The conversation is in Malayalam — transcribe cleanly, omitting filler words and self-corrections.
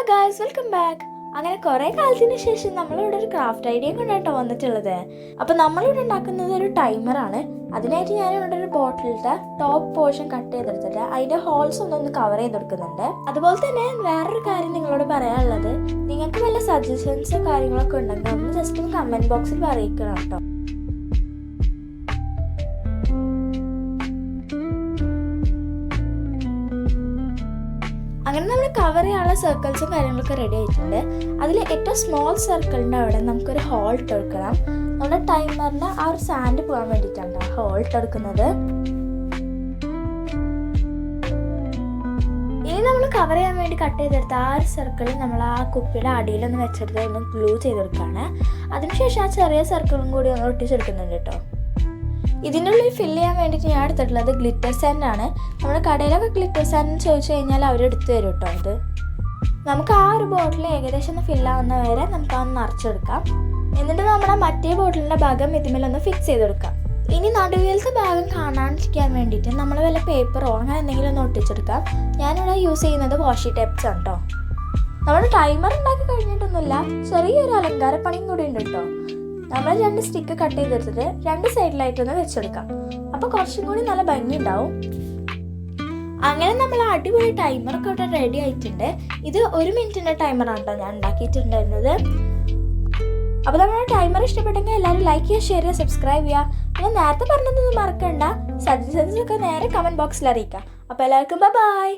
Hello guys, welcome back. അങ്ങനെ കുറേ കാലത്തിന് ശേഷം നമ്മളിവിടെ ഒരു ക്രാഫ്റ്റ് ഐഡിയ കൊണ്ടായിട്ടോ വന്നിട്ടുള്ളത്. അപ്പോൾ നമ്മളിവിടെ ഉണ്ടാക്കുന്നത് ഒരു ടൈമറാണ്. അതിനായിട്ട് ഞാനിവിടെ ഒരു ബോട്ടിലിൻ്റെ ടോപ്പ് പോർഷൻ കട്ട് ചെയ്തെടുത്തിട്ട് അതിൻ്റെ ഹോൾസ് ഒന്ന് കവർ ചെയ്തെടുക്കുന്നുണ്ട്. അതുപോലെ തന്നെ വേറൊരു കാര്യം നിങ്ങളോട് പറയാനുള്ളത്, നിങ്ങൾക്ക് വല്ല സജഷൻസോ കാര്യങ്ങളൊക്കെ ഉണ്ടെങ്കിൽ ഒന്ന് ജസ്റ്റ് ഒന്ന് കമൻറ്റ് ബോക്സിൽ അറിയിക്കണം കേട്ടോ. അങ്ങനെ നമ്മൾ കവർ ചെയ്യാനുള്ള സർക്കിൾസും കാര്യങ്ങളൊക്കെ റെഡി ആയിട്ടുണ്ട്. അതിൽ ഏറ്റവും സ്മോൾ സർക്കിളിൻ്റെ അവിടെ നമുക്കൊരു ഹോൾ ഇട്ടെടുക്കണം. നമ്മുടെ ടൈമറിൻ്റെ ആ ഒരു സാൻഡ് പോകാൻ വേണ്ടിയിട്ടാണ് ഹോൾ ഇട്ടെടുക്കുന്നത്. ഇനി നമ്മൾ കവർ ചെയ്യാൻ വേണ്ടി കട്ട് ചെയ്തെടുത്ത ആ ഒരു സർക്കിൾ നമ്മൾ ആ കുപ്പിയുടെ അടിയിലൊന്ന് വെച്ചെടുത്ത് ഒന്ന് ഗ്ലൂ ചെയ്തെടുക്കുകയാണ്. അതിനുശേഷം ആ ചെറിയ സർക്കിളും കൂടി ഒന്ന് ഒട്ടിച്ചെടുക്കുന്നുണ്ട് കേട്ടോ. ഇതിനുള്ളിൽ ഫില്ല് ചെയ്യാൻ വേണ്ടിയിട്ട് ഞാൻ എടുത്തിട്ടുള്ളത് ഗ്ലിറ്റർ സാൻഡാണ്. നമ്മുടെ കടയിലൊക്കെ ഗ്ലിറ്റർ സാൻഡ് ചോദിച്ചു കഴിഞ്ഞാൽ അവരെടുത്ത് തരും കേട്ടോ. ഇത് നമുക്ക് ആ ഒരു ബോട്ടിൽ ഏകദേശം ഒന്ന് ഫില്ലാവുന്ന വരെ നമുക്ക് അതൊന്ന് നിറച്ചെടുക്കാം. എന്നിട്ട് നമ്മുടെ മറ്റേ ബോട്ടിലിൻ്റെ ഭാഗം ഇതിന്മേലൊന്ന് ഫിക്സ് ചെയ്തെടുക്കാം. ഇനി നടുവിലത്തെ ഭാഗം കാണാണ്ടിരിക്കാൻ വേണ്ടിയിട്ട് നമ്മൾ വല്ല പേപ്പറോ അങ്ങനെ എന്തെങ്കിലും ഒന്ന് ഒട്ടിച്ചെടുക്കാം. ഞാനിവിടെ യൂസ് ചെയ്യുന്നത് വാഷി ടേപ്സ് ആണ് കേട്ടോ. നമ്മുടെ ടൈമർ ഉണ്ടാക്കി കഴിഞ്ഞിട്ടൊന്നുമില്ല, ചെറിയൊരു അലങ്കാര പണിയും കൂടി ഉണ്ട് കേട്ടോ. നമ്മൾ 2 സ്റ്റിക്ക് കട്ട് ചെയ്തെടുത്തിട്ട് 2 സൈഡിലായിട്ടൊന്ന് വെച്ചെടുക്കാം. അപ്പോൾ കുറച്ചും കൂടി നല്ല ഭംഗി ഉണ്ടാവും. അങ്ങനെ നമ്മൾ അടിപൊളി ടൈമറൊക്കെ ഇവിടെ റെഡി ആയിട്ടുണ്ട്. ഇത് 1 മിനിറ്റിൻ്റെ ടൈമറാണ് കേട്ടോ ഞാൻ ഉണ്ടാക്കിയിട്ടുണ്ടായിരുന്നത്. അപ്പോൾ നമ്മുടെ ടൈമർ ഇഷ്ടപ്പെട്ടെങ്കിൽ എല്ലാവരും ലൈക്ക് ചെയ്യുക, ഷെയർ ചെയ്യുക, സബ്സ്ക്രൈബ് ചെയ്യുക. പിന്നെ നേരത്തെ പറഞ്ഞതൊന്നും മറക്കണ്ട, സജഷൻസൊക്കെ നേരെ കമൻറ്റ് ബോക്സിൽ അറിയിക്കാം. അപ്പോൾ എല്ലാവർക്കും ബൈ.